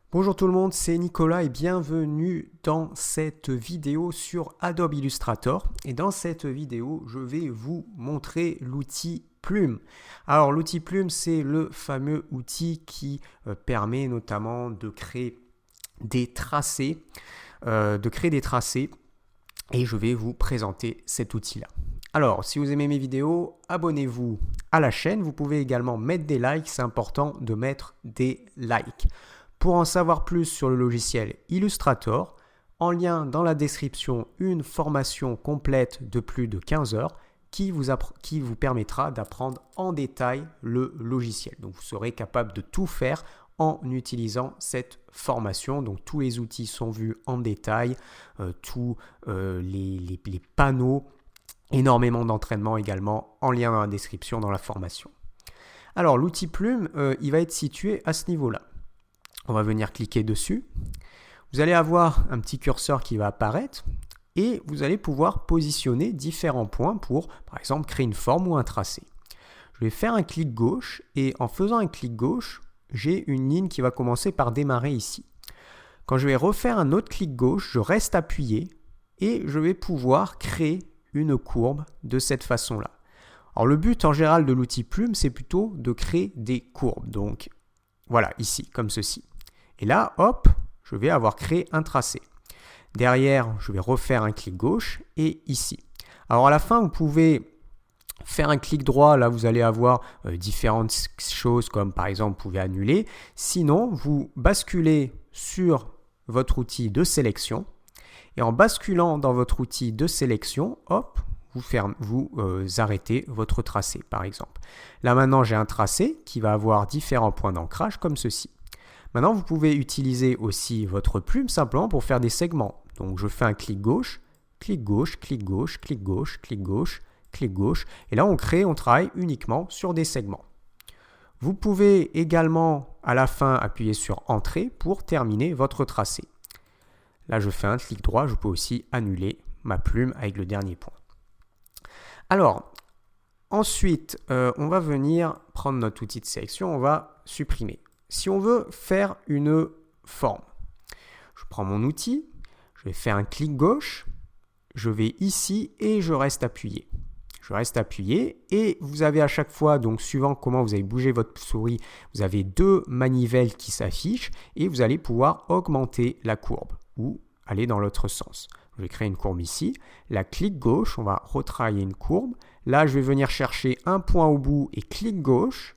Bonjour tout le monde, c'est Nicolas et bienvenue dans cette vidéo sur Adobe Illustrator. Et dans cette vidéo, je vais vous montrer l'outil Plume. Alors l'outil Plume, c'est le fameux outil qui permet notamment de créer des tracés. Et je vais vous présenter cet outil-là. Alors, si vous aimez mes vidéos, abonnez-vous à la chaîne. Vous pouvez également mettre des likes, c'est important de mettre des likes. Pour en savoir plus sur le logiciel Illustrator, en lien dans la description, une formation complète de plus de 15 heures qui vous permettra d'apprendre en détail le logiciel. Donc vous serez capable de tout faire en utilisant cette formation. Donc tous les outils sont vus en détail, tous les panneaux, énormément d'entraînement également en lien dans la description dans la formation. Alors l'outil Plume, il va être situé à ce niveau-là. On va venir cliquer dessus. Vous allez avoir un petit curseur qui va apparaître et vous allez pouvoir positionner différents points pour, par exemple, créer une forme ou un tracé. Je vais faire un clic gauche et en faisant un clic gauche, j'ai une ligne qui va commencer par démarrer ici. Quand je vais refaire un autre clic gauche, je reste appuyé et je vais pouvoir créer une courbe de cette façon-là. Alors le but en général de l'outil Plume, c'est plutôt de créer des courbes. Donc voilà, ici, comme ceci. Et là, hop, je vais avoir créé un tracé. Derrière, je vais refaire un clic gauche et ici. Alors à la fin, vous pouvez faire un clic droit. Là, vous allez avoir différentes choses comme par exemple, vous pouvez annuler. Sinon, vous basculez sur votre outil de sélection. Et en basculant dans votre outil de sélection, hop, vous arrêtez votre tracé, par exemple. Là, maintenant, j'ai un tracé qui va avoir différents points d'ancrage comme ceci. Maintenant, vous pouvez utiliser aussi votre plume simplement pour faire des segments. Donc, je fais un clic gauche, clic gauche, clic gauche, clic gauche, clic gauche, clic gauche. Et là, on travaille uniquement sur des segments. Vous pouvez également, à la fin, appuyer sur Entrée pour terminer votre tracé. Là, je fais un clic droit. Je peux aussi annuler ma plume avec le dernier point. Alors, ensuite, on va venir prendre notre outil de sélection. On va supprimer. Si on veut faire une forme, je prends mon outil, je vais faire un clic gauche, je vais ici et je reste appuyé. Je reste appuyé et vous avez à chaque fois, donc suivant comment vous avez bougé votre souris, vous avez deux manivelles qui s'affichent et vous allez pouvoir augmenter la courbe ou aller dans l'autre sens. Je vais créer une courbe ici. La clic gauche, on va retravailler une courbe. Là, je vais venir chercher un point au bout et clic gauche.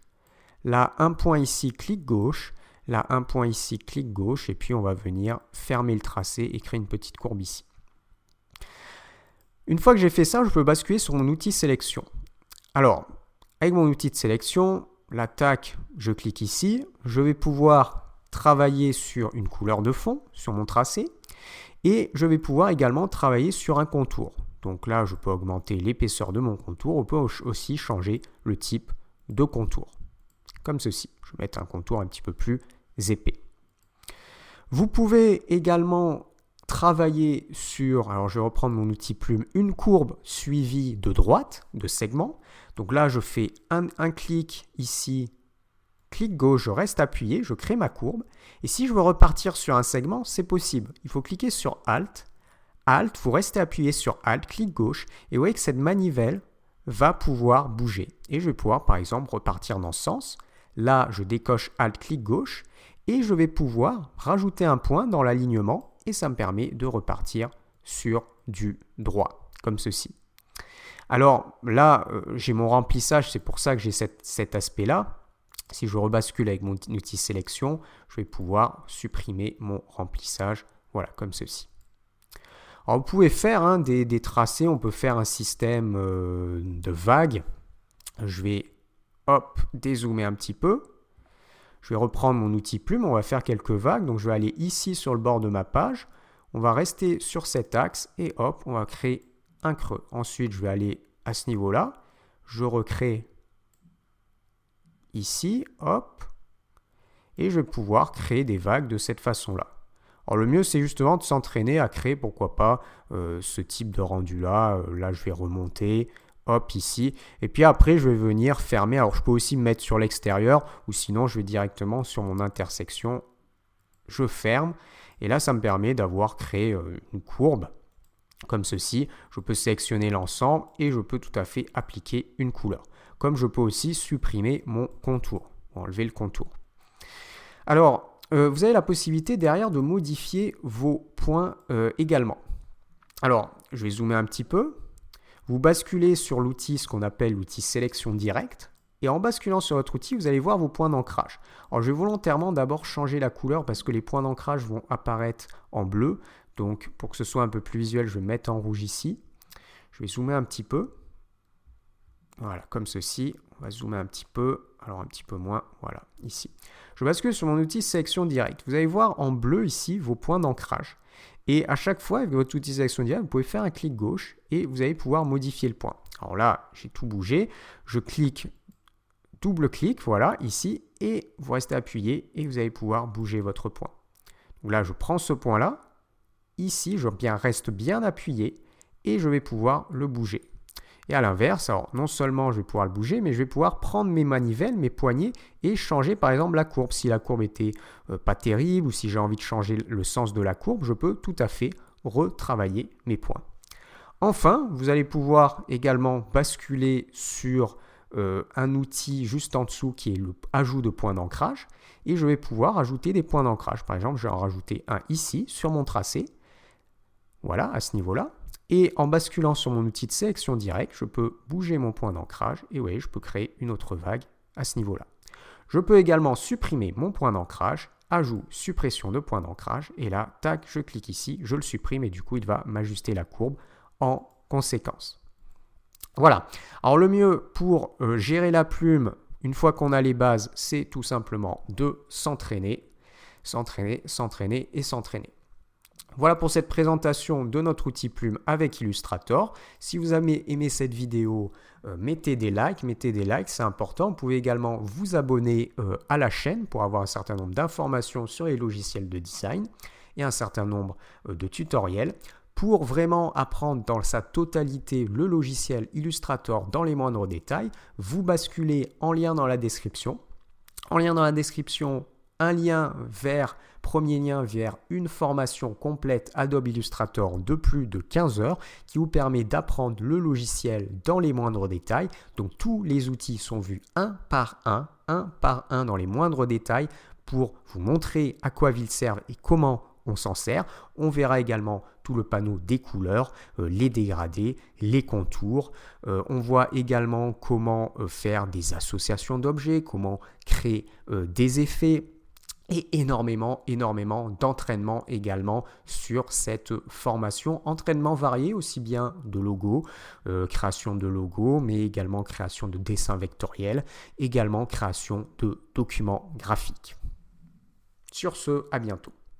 Là, un point ici, clic gauche. Là, un point ici, clic gauche. Et puis, on va venir fermer le tracé et créer une petite courbe ici. Une fois que j'ai fait ça, je peux basculer sur mon outil sélection. Alors, avec mon outil de sélection, la tac, je clique ici. Je vais pouvoir travailler sur une couleur de fond, sur mon tracé. Et je vais pouvoir également travailler sur un contour. Donc là, je peux augmenter l'épaisseur de mon contour. On peut aussi changer le type de contour. Comme ceci. Je vais mettre un contour un petit peu plus épais. Vous pouvez également travailler sur, alors je vais reprendre mon outil plume, une courbe suivie de droite, de segment. Donc là, je fais un clic ici, clic gauche, je reste appuyé, je crée ma courbe. Et si je veux repartir sur un segment, c'est possible. Il faut cliquer sur Alt. Alt, vous restez appuyé sur Alt, clic gauche. Et vous voyez que cette manivelle va pouvoir bouger. Et je vais pouvoir, par exemple, repartir dans ce sens. Là, je décoche Alt, clic gauche. Et je vais pouvoir rajouter un point dans l'alignement. Et ça me permet de repartir sur du droit, comme ceci. Alors là, j'ai mon remplissage, c'est pour ça que j'ai cet aspect-là. Si je rebascule avec mon outil sélection, je vais pouvoir supprimer mon remplissage, voilà, comme ceci. Alors, vous pouvez faire des tracés, on peut faire un système de vagues. Je vais, dézoomer un petit peu. Je vais reprendre mon outil plume, on va faire quelques vagues. Donc, je vais aller ici sur le bord de ma page. On va rester sur cet axe et hop, on va créer un creux. Ensuite, je vais aller à ce niveau-là. Je recrée ici, hop, et je vais pouvoir créer des vagues de cette façon-là. Alors le mieux, c'est justement de s'entraîner à créer, pourquoi pas, ce type de rendu-là. Là, je vais remonter, hop, ici. Et puis après, je vais venir fermer. Alors, je peux aussi me mettre sur l'extérieur ou sinon, je vais directement sur mon intersection. je ferme et là ça me permet d'avoir créé une courbe comme ceci. Je peux sélectionner l'ensemble et je peux tout à fait appliquer une couleur. Comme je peux aussi supprimer mon contour, enlever le contour. Alors, vous avez la possibilité derrière de modifier vos points également. Alors, je vais zoomer un petit peu. Vous basculez sur l'outil, ce qu'on appelle l'outil sélection directe. Et en basculant sur votre outil, vous allez voir vos points d'ancrage. Alors, je vais volontairement d'abord changer la couleur parce que les points d'ancrage vont apparaître en bleu. Donc, pour que ce soit un peu plus visuel, je vais mettre en rouge ici. Je vais zoomer un petit peu. Voilà, comme ceci. On va zoomer un petit peu. Alors, un petit peu moins. Voilà, ici. Je bascule sur mon outil sélection directe. Vous allez voir en bleu ici vos points d'ancrage. Et à chaque fois, avec votre outil sélection directe, vous pouvez faire un clic gauche et vous allez pouvoir modifier le point. Alors là, j'ai tout bougé. Je clique, double-clic, voilà, ici. Et vous restez appuyé et vous allez pouvoir bouger votre point. Donc là, je prends ce point-là. Ici, je reste bien appuyé et je vais pouvoir le bouger. Et à l'inverse, alors non seulement je vais pouvoir le bouger, mais je vais pouvoir prendre mes manivelles, mes poignées et changer par exemple la courbe. Si la courbe était pas terrible ou si j'ai envie de changer le sens de la courbe, je peux tout à fait retravailler mes points. Enfin, vous allez pouvoir également basculer sur un outil juste en dessous qui est l'ajout de points d'ancrage et je vais pouvoir ajouter des points d'ancrage. Par exemple, je vais en rajouter un ici sur mon tracé. Voilà, à ce niveau-là. Et en basculant sur mon outil de sélection directe, je peux bouger mon point d'ancrage et vous voyez, je peux créer une autre vague à ce niveau-là. Je peux également supprimer mon point d'ancrage, ajout, suppression de point d'ancrage et là, tac, je clique ici, je le supprime et du coup, il va m'ajuster la courbe en conséquence. Voilà. Alors le mieux pour gérer la plume, une fois qu'on a les bases, c'est tout simplement de s'entraîner, s'entraîner, s'entraîner et s'entraîner. Voilà pour cette présentation de notre outil Plume avec Illustrator. Si vous avez aimé cette vidéo, mettez des likes, c'est important. Vous pouvez également vous abonner à la chaîne pour avoir un certain nombre d'informations sur les logiciels de design et un certain nombre de tutoriels. Pour vraiment apprendre dans sa totalité le logiciel Illustrator dans les moindres détails, vous basculez en lien dans la description. En lien dans la description, premier lien vers une formation complète Adobe Illustrator de plus de 15 heures qui vous permet d'apprendre le logiciel dans les moindres détails. Donc tous les outils sont vus un par un dans les moindres détails pour vous montrer à quoi ils servent et comment on s'en sert. On verra également tout le panneau des couleurs, les dégradés, les contours. On voit également comment faire des associations d'objets, comment créer des effets. Et énormément d'entraînement également sur cette formation. Entraînement varié, aussi bien de logos, création de logos, mais également création de dessins vectoriels, également création de documents graphiques. Sur ce, à bientôt.